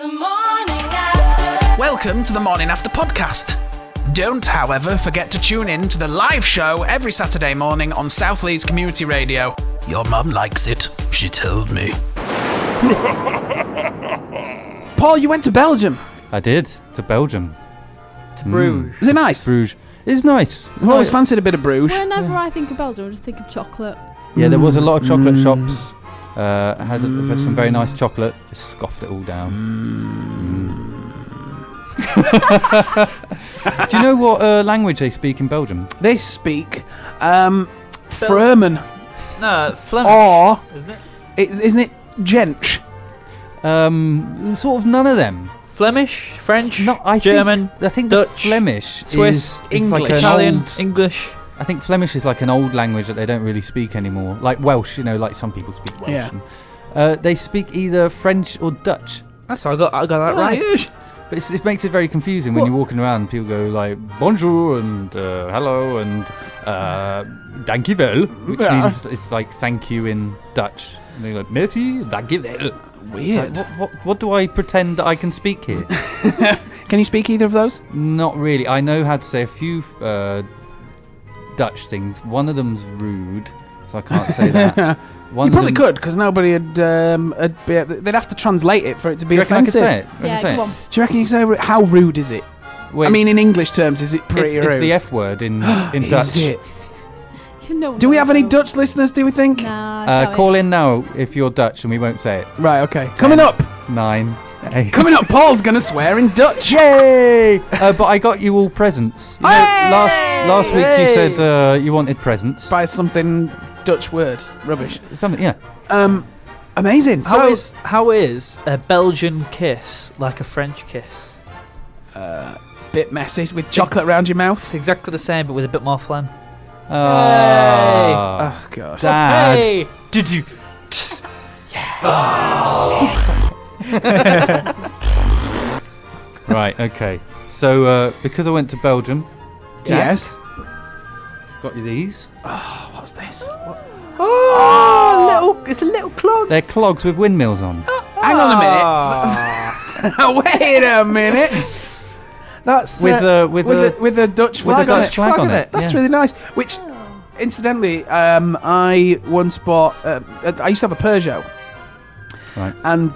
The Morning After. Welcome to the Morning After podcast. Don't, however, forget to tune in to the live show every Saturday morning on South Leeds Community Radio. Your mum likes it, she told me. Paul, you went to Belgium. I did, to Belgium. To Bruges. Is it nice? Bruges. It's nice. I've always fancied a bit of Bruges. Whenever I think of Belgium, I just think of chocolate. Yeah, there was a lot of chocolate shops. Had some very nice chocolate. Just scoffed it all down. Do you know what language they speak in Belgium? They speak Fremen. No, Flemish, Or, isn't it? isn't it Gench? Sort of none of them. Flemish, French, I German, think Dutch, the Flemish Swiss, is English, like an Italian, old- English. I think Flemish is like an old language that they don't really speak anymore. Like Welsh, like some people speak Welsh. Yeah. And, they speak either French or Dutch. That's I got that right. But it makes it very confusing when you're walking around. People go like bonjour and hello and dankjewel, which means it's like thank you in Dutch. And they go merci, dankjewel. Weird. What do I pretend that I can speak here? Can you speak either of those? Not really. I know how to say a few Dutch things. One of them's rude, so I can't say that. You probably could, because nobody would be able, they'd have to translate it for it to be Do you reckon offensive. I could say it? Yeah, come on. Do you reckon you can say how rude is it? Well, I mean, in English terms, is it pretty rude? It's the F word in Dutch. Is it? No, Do we have any Dutch listeners, do we think? Nah. Call in now if you're Dutch and we won't say it. Right, okay. Coming up! 9, 8. Coming up, Paul's going to swear in Dutch. Yay! But I got you all presents. You know, last week you said you wanted presents. By something Dutch word. Rubbish. Something, yeah. Amazing. How is a Belgian kiss like a French kiss? Bit messy with chocolate around your mouth. It's exactly the same, but with a bit more phlegm. Oh, God. Dad. Hey! Did you? Right, okay. So, because I went to Belgium, Yes. got you these. What's this? It's a little clog. They're clogs with windmills on. Hang on a minute. Wait a minute. That's With a Dutch flag, Dutch flag on it. That's yeah. really nice. Which, incidentally, I once bought. I used to have a Peugeot, Right. and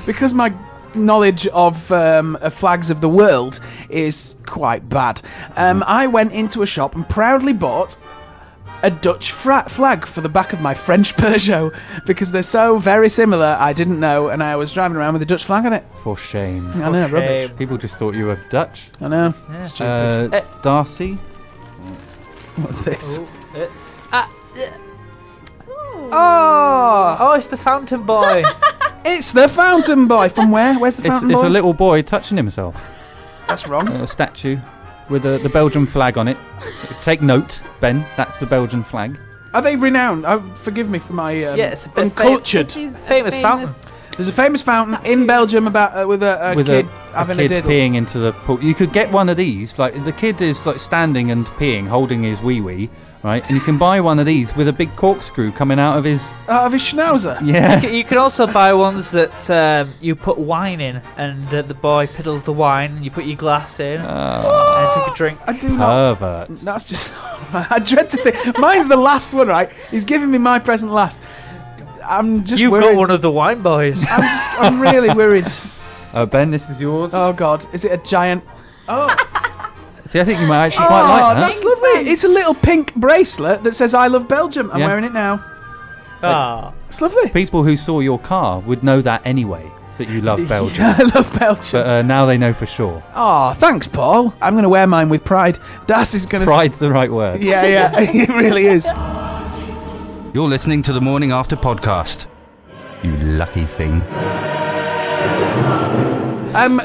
because my knowledge of flags of the world is quite bad, I went into a shop and proudly bought a Dutch flag for the back of my French Peugeot because they're so very similar. I didn't know, and I was driving around with a Dutch flag on it. For shame. I know, rubbish. People just thought you were Dutch. I know. Yeah. Stupid. Darcy. What's this? Oh, it's the Fountain Boy. It's the Fountain Boy. From where? Where's the Fountain It's Boy? a little boy touching himself. That's wrong. A statue with the Belgian flag on it. Take note, Ben. That's the Belgian flag. Are they renowned? Forgive me for my it's a bit uncultured. famous fountain. There's a famous fountain in Belgium about with a kid having a diddle. peeing into the pool. You could get one of these. Like the kid is like standing and peeing, holding his wee wee, right? And you can buy one of these with a big corkscrew coming out of his schnauzer. Yeah. You can also buy ones that you put wine in, and the boy piddles the wine, and you put your glass in and take a drink. I do not. Perverts. That's just. I dread to think. Mine's the last one, right? He's giving me my present last. I'm just. You've worried. got one of the wine boys. I'm really worried. Ben, this is yours. Oh God, is it a giant? Oh. See, I think you might actually quite like that. That's lovely. It's a little pink bracelet that says "I love Belgium." I'm wearing it now. It's lovely. People who saw your car would know that anyway, that you love Belgium. I love Belgium. But now they know for sure. Oh, thanks, Paul. I'm going to wear mine with pride. Darcy's going to... Pride's the right word. Yeah, it really is. You're listening to the Morning After podcast. You lucky thing.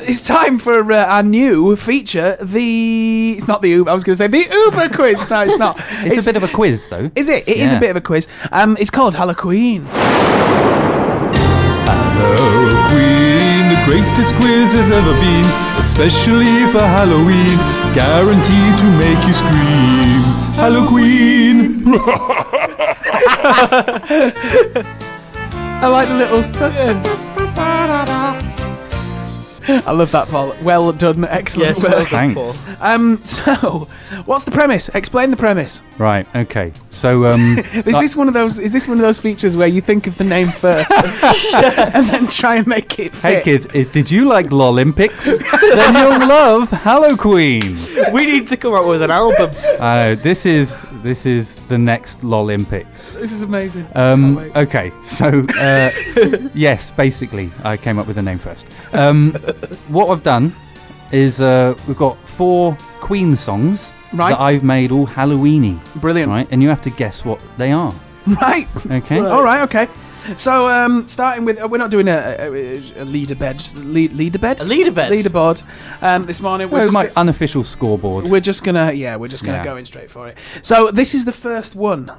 It's time for our new feature, It's not the Uber, I was going to say the Uber quiz. No, it's not. It's a bit of a quiz, though. Is it? It is a bit of a quiz. It's called HalloQueen. HalloQueen, the greatest quiz has ever been, especially for Halloween, guaranteed to make you scream. HalloQueen. I like the little... I love that, Paul. Well done, excellent Yes, well work. done, Thanks. Paul. So, what's the premise? Explain the premise. Right. Okay. So Is this one of those features where you think of the name first and then try and make it fit? hey kids, did you like Lolympics? Then you'll love HalloQueen. We need to come up with an album. This is the next Lolympics. This is amazing. Can't wait. Okay, so yes, basically, I came up with the name first. What I've done is we've got 4 Queen songs that I've made all Halloweeny. Brilliant. Right, and you have to guess what they are. Right. Okay. All right. Okay. So, starting with, we're not doing a leaderboard. This morning. Well, my unofficial scoreboard. We're just gonna go in straight for it. So this is the first one.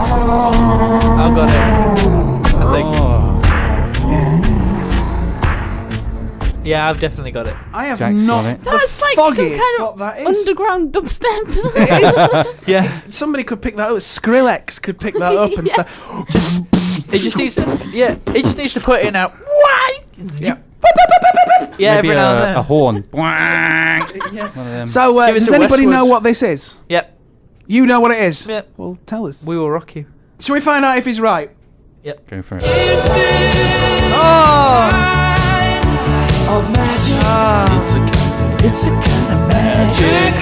I've got it. I think. Yeah, I've definitely got it. I have Jack's not. got it. That's like some foggiest kind what of that is. underground dubstep. It is. Yeah. Somebody could pick that up. Skrillex could pick that up and Yeah. stuff. It just needs to. Yeah. It just needs to put in a. Yeah. Yeah, Maybe every now and then. a horn. Yeah. One of them. So, Give us does a anybody know Westwood. what this is? Yep. You know what it is? Yep. Well, tell us. We will rock you. Shall we find out if he's right? Go for it. Oh. It's a kind of magic.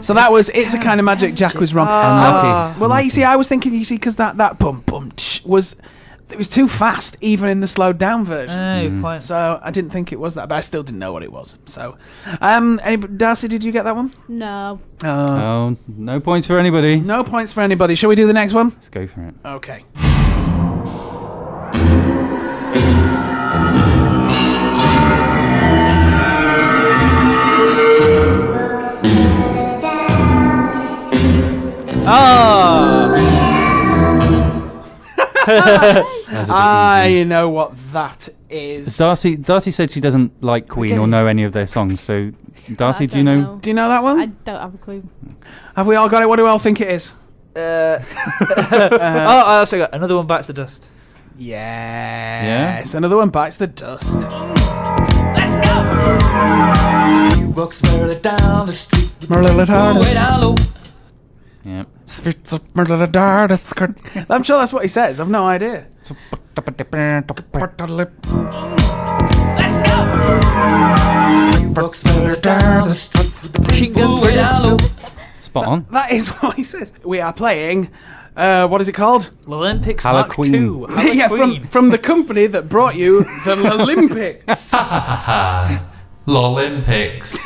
So that was It's a Kind of Magic. Jack was wrong. Unlucky. Well, you see, I was thinking, because that bum bum was too fast, even in the slowed down version. Oh, point. So I didn't think it was that, but I still didn't know what it was. So, Darcy, did you get that one? No. Oh, no points for anybody. No points for anybody. Shall we do the next one? Let's go for it. Okay. That's a bit easy. I know what that is. Darcy said she doesn't like Queen or know any of their songs. So, Darcy, I do you don't know? Do you know that I one? don't have a clue. Have we all got it? What do we all think it is? I also got another one. Bites the dust. Yes. Another one bites the dust. Walks merrily down the street. Yeah. I'm sure that's what he says. I've no idea. Walks merrily down the street. Machine guns way down low. Spot on. That is what he says. We are playing. What is it called? Olympics Mark HalloQueen. II. Yeah, from the company that brought you the Olympics. Lolympics.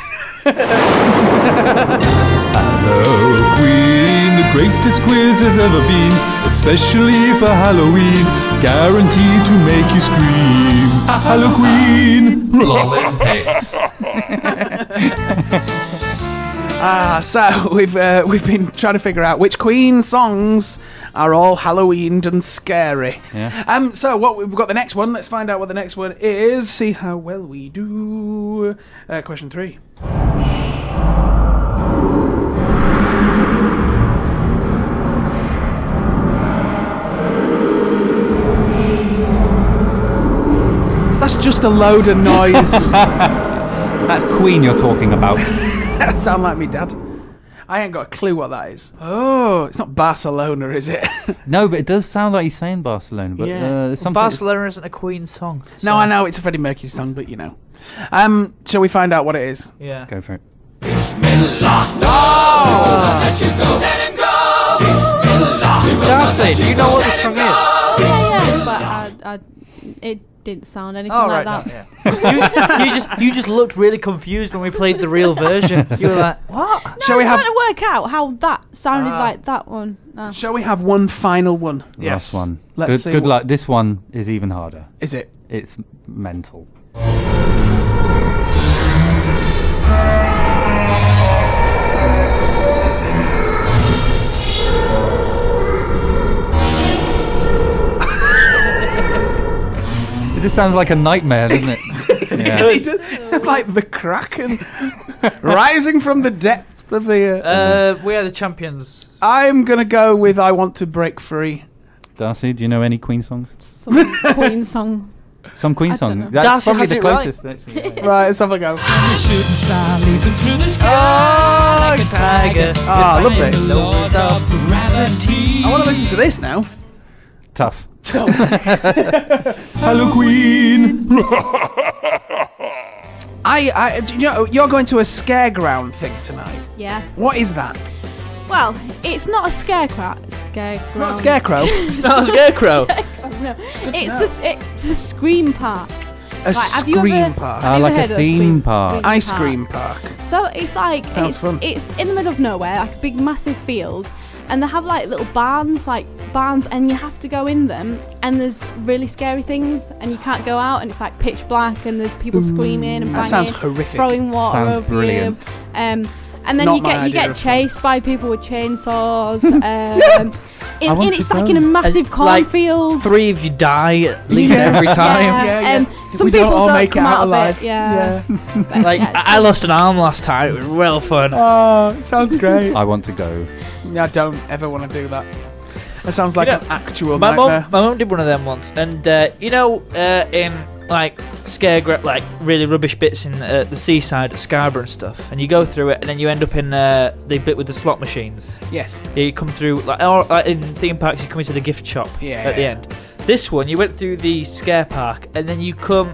HalloQueen, the greatest quiz has ever been, especially for Halloween, guaranteed to make you scream. HalloQueen. Lolympics. So we've been trying to figure out which Queen songs are all Halloweened and scary. Yeah. So we've got the next one. Let's find out what the next one is. See how well we do. Question 3. That's just a load of noise. That's Queen you're talking about. That sound like me, Dad. I ain't got a clue what that is. Oh, it's not Barcelona, is it? No, but it does sound like he's saying Barcelona. But Yeah. there's something. Barcelona isn't a Queen song. No, I know it's a Freddie Mercury song, but you know. Shall we find out what it is? Yeah. Go for it. Darcy, do you know what this song is? Yeah, but it didn't sound anything Oh, like right, that. no, yeah. you just looked really confused when we played the real version. You were like, what? No, Shall we I'm have- trying to work out how that sounded like that one. No. Shall we have one final one? Yes. Last one. Let's see Good what- luck. This one is even harder. Is it? It's mental. It just sounds like a nightmare, doesn't it? Yeah. It's like the Kraken rising from the depths of the... We are the champions. I'm going to go with I Want to Break Free. Darcy, do you know any Queen songs? Some Queen song. Some Queen I don't song? know. That's Darcy probably has the it right. closest. Actually, yeah. Right, let's have a go. The shooting star leaping through the sky Oh, like a tiger. Ah, Defying lovely. the laws of gravity. I want to listen to this now. Tough. HalloQueen. You know, you're going to a scareground thing tonight. Yeah. What is that? Well, it's not a scarecrow. It's not a scarecrow. It's not a scarecrow. No. It's a scream park. A have you scream ever- park. have you like ever a heard of theme park. Ice cream park. So it's like Sounds fun. it's in the middle of nowhere, like a big massive field, and they have like little barns, and you have to go in them, and there's really scary things, and you can't go out, and it's like pitch black, and there's people screaming and That banging, sounds horrific. throwing water Sounds over brilliant. you. And then Not you my get idea of fun. chased by people with chainsaws. want It's to like go. in a massive like, cornfield. 3 of you die at least Yeah. every time. Yeah. Some We people don't all don't make it come out out alive. of it. Yeah. But Like, yeah, I lost an arm last time. It was real fun. Oh, sounds great. I want to go. I don't ever want to do that. That sounds like You know, an actual My nightmare. mum did one of them once, and in like like really rubbish bits in the seaside at Scarborough and stuff, and you go through it, and then you end up in the bit with the slot machines. Yes. Yeah, you come through like in theme parks, you come into the gift shop at the end. This one, you went through the scare park, and then you come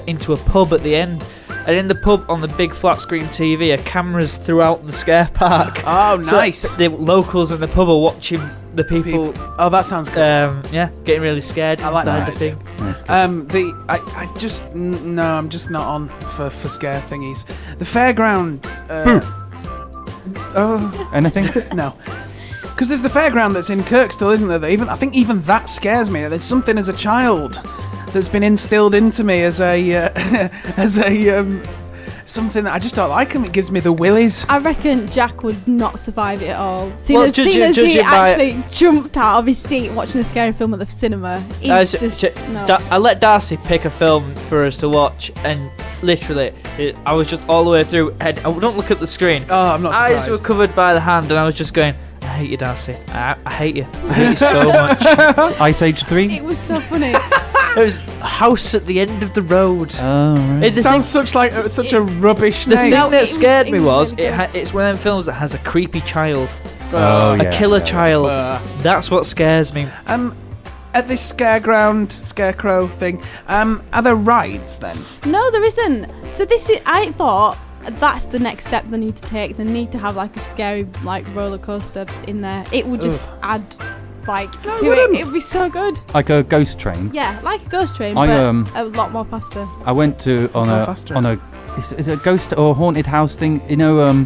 into a pub at the end. And in the pub, on the big flat screen TV, are cameras throughout the scare park. Oh, So nice. the locals in the pub are watching the people. Oh, that sounds good. Getting really scared I like inside that the thing. That's good. I'm just not on for scare thingies. The fairground. Oh Anything? no. Because there's the fairground that's in Kirkstall, isn't there? I think even that scares me. There's something as a child that's been instilled into me as a something that I just don't like, and it gives me the willies. I reckon Jack would not survive it at all. Seeing Well, as judge he it by- actually jumped out of his seat watching a scary film at the cinema. He no. I let Darcy pick a film for us to watch, and literally, I was just all the way through. I don't look at the screen. Oh, I'm not surprised. Eyes were covered by the hand, and I was just going, I hate you, Darcy. I hate you. I hate you so much. Ice Age 3? It was so funny. It was House at the End of the Road. Oh, right. It sounds such a rubbish The name. thing No, that scared me was really good. it's one of them films that has a creepy child, Oh, a yeah, killer yeah. child. That's what scares me. At this scarecrow thing, are there rides then? No, there isn't. So I thought that's the next step they need to take. They need to have like a scary roller coaster in there. It would just add to it. It'd be so good. Like a ghost train. Yeah, like a ghost train, I, but a lot more faster. I went to on faster. a is it a ghost or haunted house thing? You know,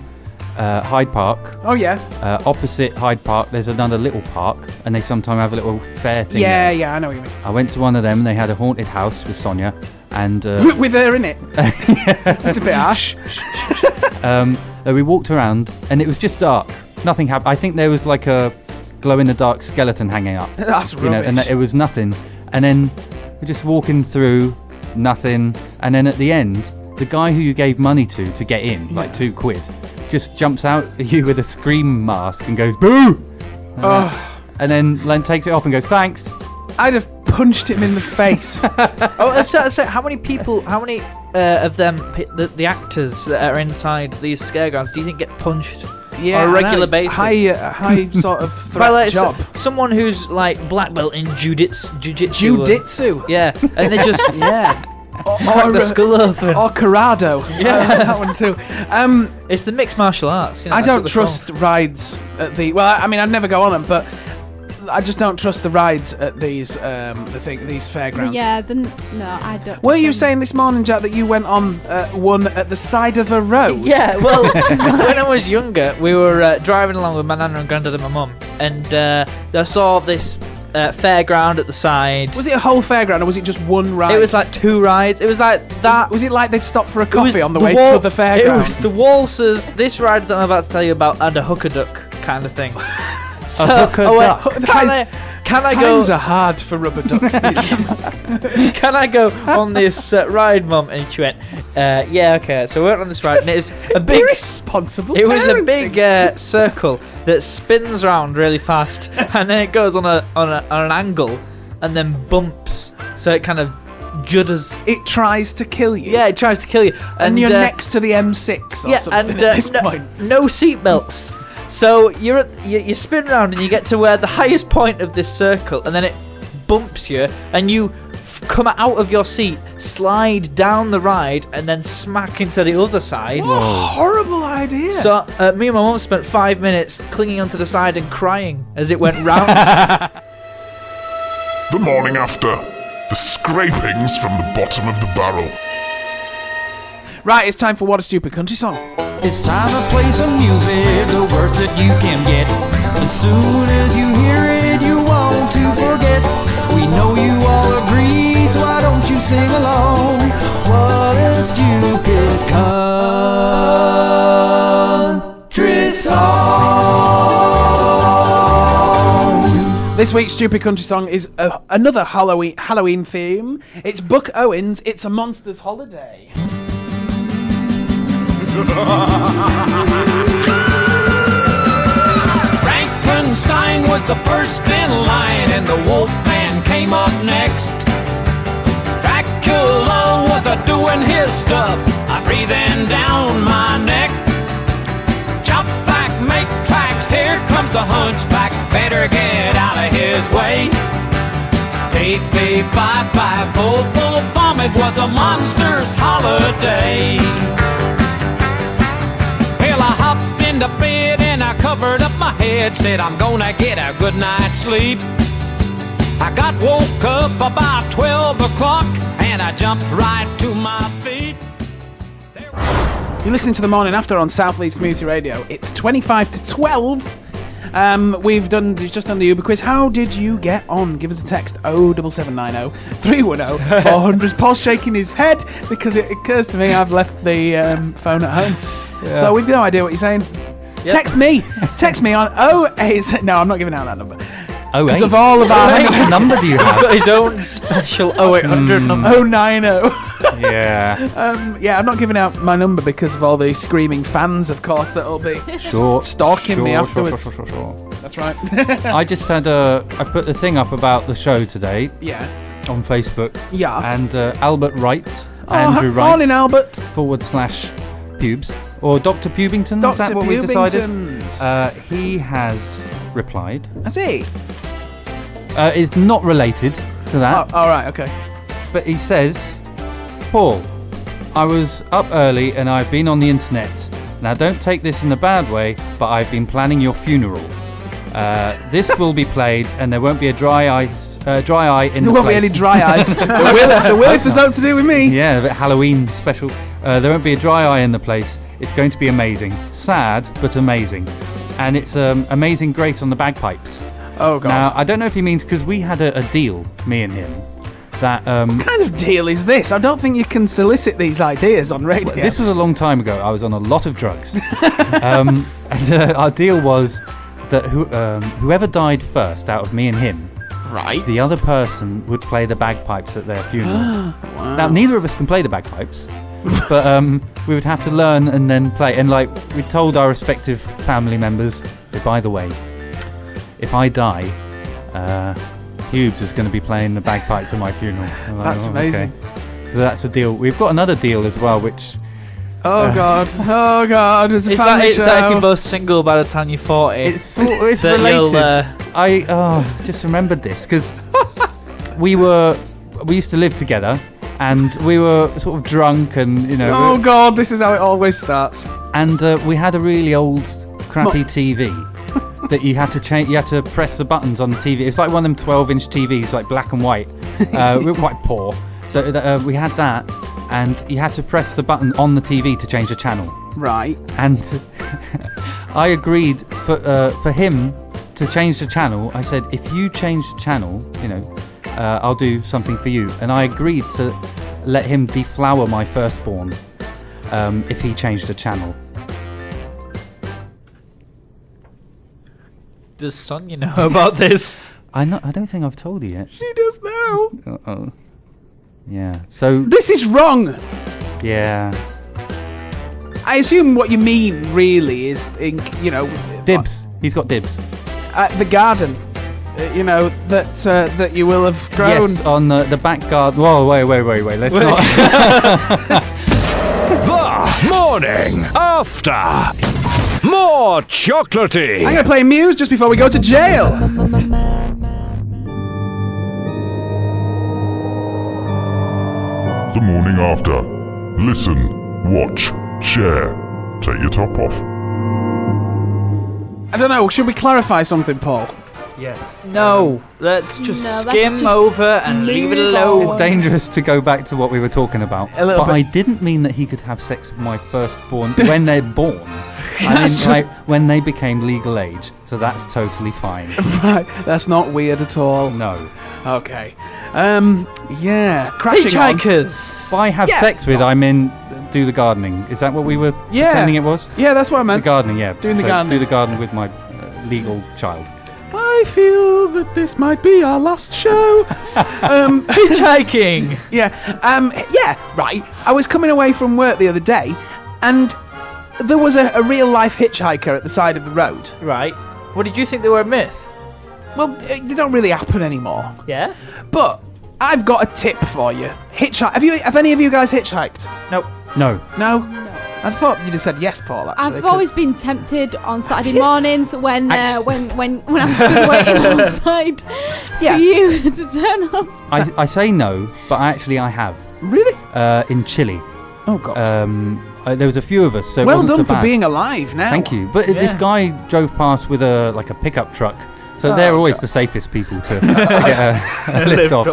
Hyde Park. Oh yeah. Opposite Hyde Park, there's another little park, and they sometimes have a little fair thing. there. Yeah, I know what you mean. I went to one of them, and they had a haunted house with Sonia, and With her in it. It's a bit harsh. we walked around, and it was just dark. Nothing happened. I think there was like a glow-in-the-dark skeleton hanging up. That's rubbish. And it was nothing. And then we're just walking through, nothing. And then at the end, the guy who you gave money to get in, like £2, just jumps out at you with a scream mask and goes, boo! And then Len takes it off and goes, thanks. I'd have punched him in the face. So how many people? How many of them? The actors that are inside these scaregrounds, do you think get punched? Yeah, on a regular I know. basis. High sort of By threat like job. someone who's like black belt in jiu-jitsu. Jiu-jitsu. Yeah, and they just Yeah. crack the skull open. Or Corrado. Yeah. That one too. It's the mixed martial arts. I don't trust rides at the. Well, I mean, I'd never go on them, but I just don't trust the rides at these these fairgrounds. Yeah, no, I don't. Were you saying this morning, Jack, that you went on one at the side of a road? Yeah, well, when I was younger, we were driving along with my nana and granddad and my mum, and I saw this fairground at the side. Was it a whole fairground, or was it just one ride? It was like 2 rides. It was like that. Was it like they'd stop for a It was coffee on the way to the fairground? It was the waltzers, this ride that I'm about to tell you about, and a hooker duck kind of thing. So hooker I went, duck. Can I Times go? are hard for rubber ducks. Can I go on this ride, Mum? And she went, yeah, okay. So we went on this ride, and it was a big. Irresponsible. It was a parenting. big circle that spins round really fast, and then it goes on an angle, and then bumps. So it kind of judders. It tries to kill you. Yeah, it tries to kill you, And you're next to the M6 or something at this point. No seatbelts. So you spin round and you get to where the highest point of this circle, and then it bumps you, and you come out of your seat, slide down the ride, and then smack into the other side. What a horrible idea. So me and my mum spent 5 minutes clinging onto the side and crying as it went round. The morning after. The scrapings from the bottom of the barrel. Right, it's time for What a Stupid Country Song. It's time to play some music, the worst that you can get. As soon as you hear it, you want to forget. We know you all agree, so why don't you sing along? What a stupid country song. This week's Stupid Country Song is another Halloween theme. It's Buck Owens' It's a Monster's Holiday. Frankenstein was the first in line, and the Wolfman came up next. Dracula was a-doing his stuff, breathing down my neck. Chop back, make tracks, here comes the hunchback, better get out of his way. Fee, fee, fi, fi, fo, fo, fum, it was a monster's holiday. Well, I hopped into bed and I covered up my head, said I'm gonna get a good night's sleep. I got woke up about 12 o'clock and I jumped right to my feet. You're listening to The Morning After on South Leeds Community Radio. It's 25 to 12. We've just done the Uber quiz. How did you get on? Give us a text 07790 310 400. Paul's shaking his head because it occurs to me I've left the phone at home. Yeah. So we've no idea what you're saying. Yep. Text me on 08. No, I'm not giving out that number. Because of all of our What number do you have? He's got his own special 0800 number. 090. Yeah. I'm not giving out my number because of all the screaming fans, of course, that'll be stalking me afterwards. Sure. That's right. I just had I put the thing up about the show today. Yeah. On Facebook. Yeah. And Albert Wright, Andrew Wright. Morning, Albert. /pubes. Or Dr. Pubington, is that what we decided? He has replied. Has he? It's not related to that. Oh, all right, okay. But he says, Paul, I was up early and I've been on the internet. Now, don't take this in a bad way, but I've been planning your funeral. This will be played and there won't be a dry eye in the place. There won't be any dry eyes. There will if there's something to do with me. Yeah, a bit Halloween special. There won't be a dry eye in the place. It's going to be amazing. Sad, but amazing. And it's Amazing Grace on the bagpipes. Oh, God. Now, I don't know if he means, because we had a deal, me and him, that... what kind of deal is this? I don't think you can solicit these ideas on radio. This was a long time ago. I was on a lot of drugs. And our deal was that whoever died first out of me and him, right, the other person would play the bagpipes at their funeral. Wow. Now, neither of us can play the bagpipes, but we would have to learn and then play. And we told our respective family members, oh, by the way, if I die, Hubes is going to be playing the bagpipes at my funeral. That's amazing. Okay. So that's a deal. We've got another deal as well, which... Oh God! It's a family show. Is that if you're both single by the time you're 40? It's related. I just remembered this because we used to live together, and we were sort of drunk, and Oh God! This is how it always starts. And we had a really old, crappy TV that you had to change. You had to press the buttons on the TV. It's like one of them 12-inch TVs, like black and white. We were quite poor, so we had that. And you had to press the button on the TV to change the channel. Right. And I agreed for him to change the channel. I said, if you change the channel, I'll do something for you. And I agreed to let him deflower my firstborn if he changed the channel. Does Sonia know about this? I don't think I've told you yet. She does now. Uh-oh. Yeah. So This is wrong. yeah. I assume what you mean really is, Dibs. He's got dibs. The garden. That you will have grown. Yes, on the back garden. Whoa, wait. Let's not. The morning after. More chocolatey. I'm going to play Muse just before we go to jail. The morning after. Listen, watch, share. Take your top off. I don't know, should we clarify something, Paul? Yes. No, let's just No, skim let's just over and leave it move alone. on. Dangerous to go back to what we were talking about. A little but bit. I didn't mean that he could have sex with my firstborn when they're born. I mean, That's like, when they became legal age. So that's totally fine. Right, that's not weird at all. No. Okay. Yeah, crashing on. Hitchikers. If I have Yeah. sex with, I mean, do the gardening. Is that what we were Yeah. pretending it was? Yeah, that's what I The meant. gardening, yeah. Doing the gardening. Do the garden with my legal child. I feel that this might be our last show. Hitchhiking. Yeah, right. I was coming away from work the other day, and there was a real-life hitchhiker at the side of the road. Right. What did you think they were a myth? Well, they don't really happen anymore. Yeah? But I've got a tip for you. Have any of you guys hitchhiked? Nope. No. No? I thought you'd have said yes, Paul, actually. I've always been tempted on Saturday mornings when I'm stood waiting outside Yeah. for you to turn up. I say no, but I have. Really? In Chile. Oh, God. There was a few of us, so it Well wasn't done so for bad. being alive now. Thank you. But this guy drove past with a pickup truck, so they're always the safest people to get a lift off.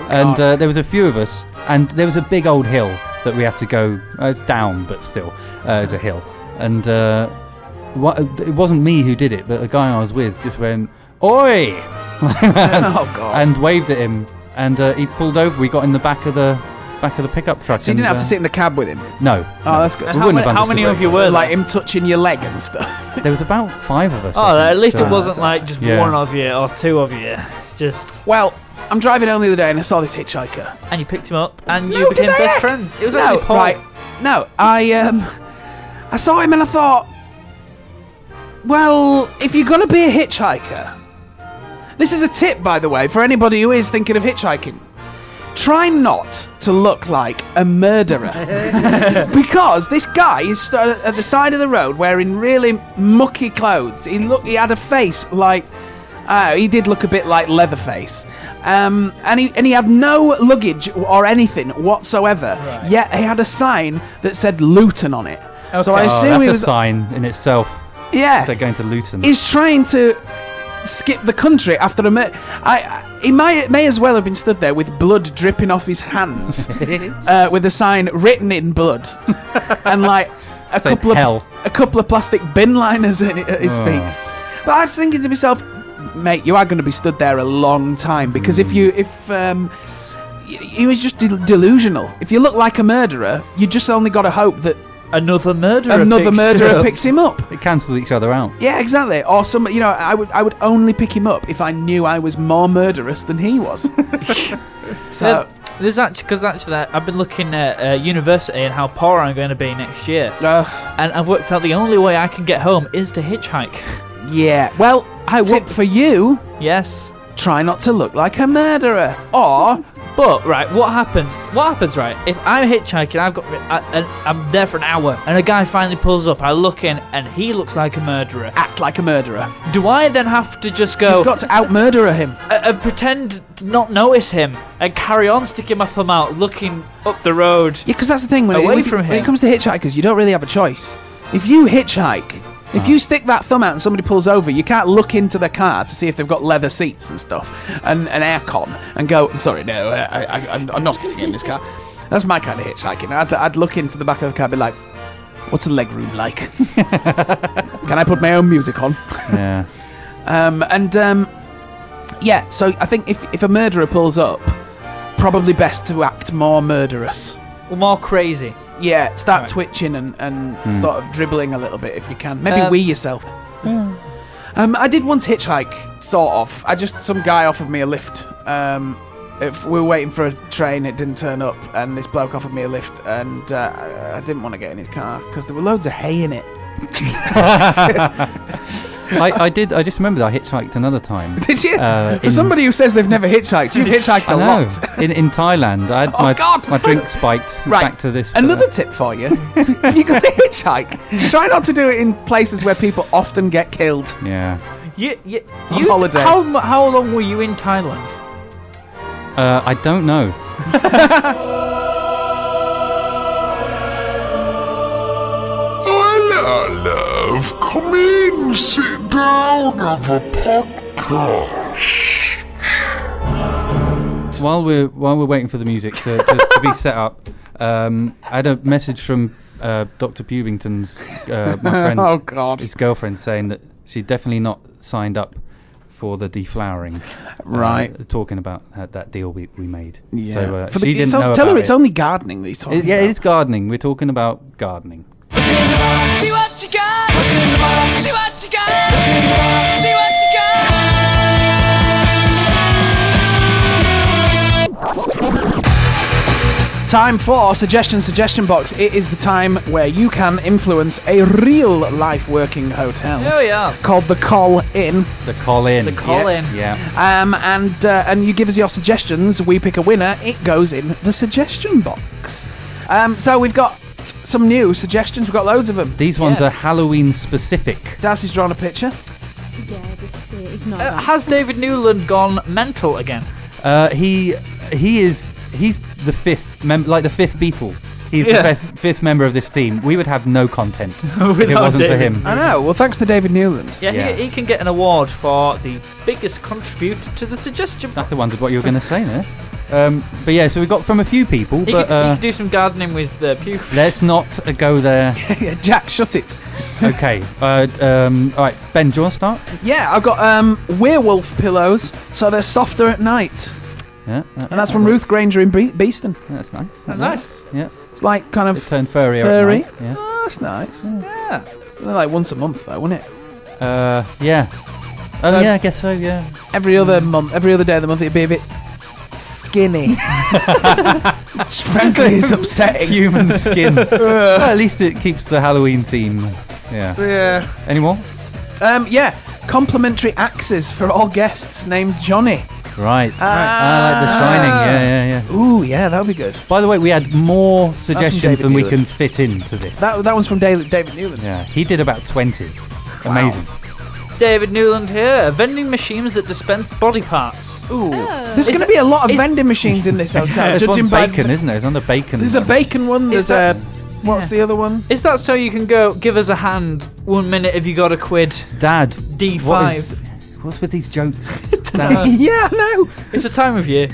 And there was a few of us, and there was a big old hill that we had to go. It's down, but still, it's a hill. And it wasn't me who did it, but the guy I was with just went, "Oi!" Oh, God. and waved at him, and he pulled over. We got in the back of the pickup truck. So you didn't have to sit in the cab with him? No. Oh, that's good. And We how, wouldn't many, have how many understood of you were Like there? him touching your leg and stuff. There was about 5 of us. Oh, I think, at least so- it wasn't like just Yeah. one of you or 2 of you. Just Well, I'm driving home the other day and I saw this hitchhiker. and you picked him up and No, you became did I? best friends. It was No, actually Paul. right. No, I saw him and I thought, well, if you're gonna be a hitchhiker, this is a tip, by the way, for anybody who is thinking of hitchhiking. Try not to look like a murderer. Because this guy is stood at the side of the road wearing really mucky clothes. He had a face like... he did look a bit like Leatherface. And he had no luggage or anything whatsoever. Right. Yet he had a sign that said Luton on it. So I Oh, assume that's he a was... sign in itself. Yeah. They're going to Luton. He's trying to skip the country after a murder. He may as well have been stood there with blood dripping off his hands, with a sign written in blood, and like a Say couple hell. of plastic bin liners at his Oh. feet. But I was thinking to myself, mate, you are going to be stood there a long time because if he was just delusional. If you look like a murderer, you just only got to hope that Another murderer picks him up. It cancels each other out. Yeah, exactly. Or some, I would only pick him up if I knew I was more murderous than he was. So, There's actually, I've been looking at university and how poor I'm going to be next year, and I've worked out the only way I can get home is to hitchhike. yeah. Well, tip for you: Yes. try not to look like a murderer. Or But right, what happens? Right, if I'm hitchhiking, I'm there for an hour, and a guy finally pulls up. I look in, and he looks like a murderer. act like a murderer. Do I then have to just go You've got to out-murderer him. and pretend to not notice him and carry on sticking my thumb out, looking up the road? Yeah, because that's the thing. When Away from when it him. comes to hitchhikers, you don't really have a choice. If you hitchhike, if you stick that thumb out and somebody pulls over, you can't look into the car to see if they've got leather seats and stuff and an aircon and go, I'm sorry, no, I'm not getting in this car. That's my kind of hitchhiking. I'd look into the back of the car and be like, what's the legroom like? Can I put my own music on? Yeah. Yeah, so I think if a murderer pulls up, probably best to act more murderous. Well, more crazy. Yeah, start Right. twitching and sort of dribbling a little bit if you can. Maybe wee yourself. I did once hitchhike, sort of. Some guy offered me a lift. If we were waiting for a train, it didn't turn up, and this bloke offered me a lift, and I didn't want to get in his car because there were loads of hay in it. I did. I just remembered I hitchhiked another time. Did you? For somebody who says they've never hitchhiked, you've hitchhiked a lot. In Thailand, I had my drink spiked. Right. Back to this. Another tip for you: if you're going to hitchhike, try not to do it in places where people often get killed. Yeah. On holiday. How long were you in Thailand? I don't know. Hello, love. Come in, sit down, have a podcast. While we're waiting for the music to be set up, I had a message from Dr. Pubington's my friend. Oh God. His girlfriend saying that she'd definitely not signed up for the deflowering, right? Talking about that deal we made. Yeah. So she didn't know tell about her it's only gardening that he's talking about. Yeah, it is gardening. We're talking about gardening. See what you got. See what you got. See what you got. Time for suggestion box. It is the time where you can influence a real life working hotel. Oh yes. Called the Call In. The Call In. The Call In. Yeah. And you give us your suggestions. We pick a winner. It goes in the suggestion box. So we've got some new suggestions. We've got loads of them. These ones are Halloween specific. Darcy's drawn a picture. Yeah, just ignore that. Has David Newland gone mental again? He's the fifth the fifth Beatle. He's the fifth member of this team. We would have no content if it wasn't for him. I know. Well, thanks to David Newland. Yeah. He can get an award for the biggest contributor to the suggestion box. I wondered what you were going to say there. But yeah, so we got from a few people. You could do some gardening with Pew. Let's not go there. Yeah, Jack, shut it. Okay. All right, Ben, do you want to start? Yeah, I've got werewolf pillows, so they're softer at night. Yeah. And that's from Ruth Granger in Beeston. Yeah, that's nice. That's nice. Yeah. It's like kind of It turned furry. furry. At night. Yeah. Oh, that's nice. Yeah. They're like once a month, though, wouldn't it? Yeah. Oh, So- yeah, I guess so, yeah. Every other day of the month, it'd be a bit skinny. Which frankly is upsetting. Human skin. Well, at least it keeps the Halloween theme. Yeah. Yeah. Any more? Yeah. Complimentary axes for all guests named Johnny. Right. I like The Shining. Yeah. Ooh, yeah, that'll be good. By the way, we had more suggestions David than we Newland. can fit into this. That one's from David Newland. Yeah, he did about 20. Amazing. David Newland here. Vending machines that dispense body parts. Ooh. There's going to be a lot of vending machines in this hotel. There's judging one by bacon, isn't there? There's another bacon. There's a one. bacon one. There's a... What's the other one? Is that so you can go give us a hand 1 minute if you got a quid? Dad. D5. What's with these jokes? Yeah, no. It's a time of year.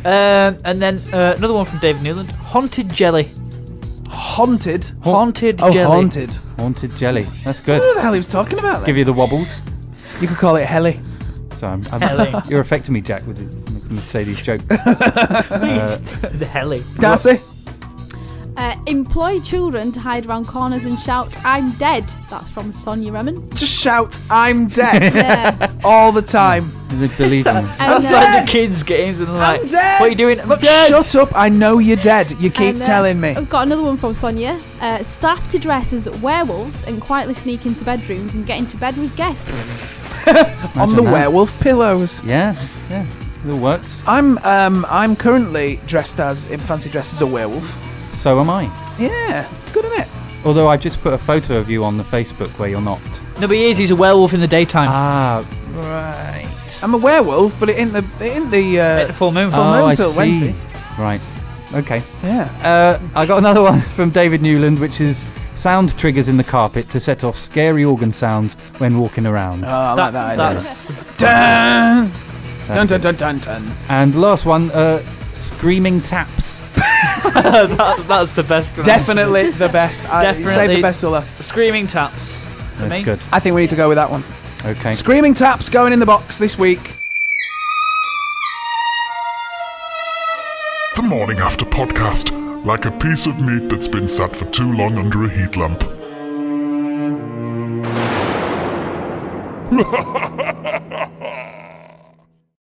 And then another one from David Newland. Haunted jelly. Haunted? Haunted Oh, jelly. haunted. Haunted jelly. That's I good. don't know what the hell he was talking about then. Give you the wobbles. You could call it Helly. So Helly. you're affecting me, Jack, with when you say these jokes. The helly. Darcy? Employ children to hide around corners and shout, "I'm dead." That's from Sonia Remen. Just shout, I'm dead. Yeah. All the time. They believe them. That's And, like the kids' games and they're like, I'm dead. what are you doing? I'm Look, dead. shut up. I know you're dead. You keep And, telling me. I've got another one from Sonia. Staff to dress as werewolves and quietly sneak into bedrooms and get into bed with guests. On the Imagine that. werewolf pillows. Yeah. It all works. I'm currently dressed in fancy dress as a werewolf. So am I. Yeah, it's good, isn't it? Although I just put a photo of you on the Facebook where you're not. No, but he's a werewolf in the daytime. Ah, right. I'm a werewolf, but it ain't the At the full moon. full moon I till see. Wednesday. Right. Okay. Yeah. I got another one from David Newland, which is sound triggers in the carpet to set off scary organ sounds when walking around. Oh, I like that idea. That's Dun! Dun dun dun dun dun. And last one, screaming taps. that's the best one. Definitely the best. Definitely. Save the best till last. Screaming taps. For That's me. good. I think we need to go with that one. Okay. Screaming taps going in the box this week. The Morning After podcast, like a piece of meat that's been sat for too long under a heat lamp.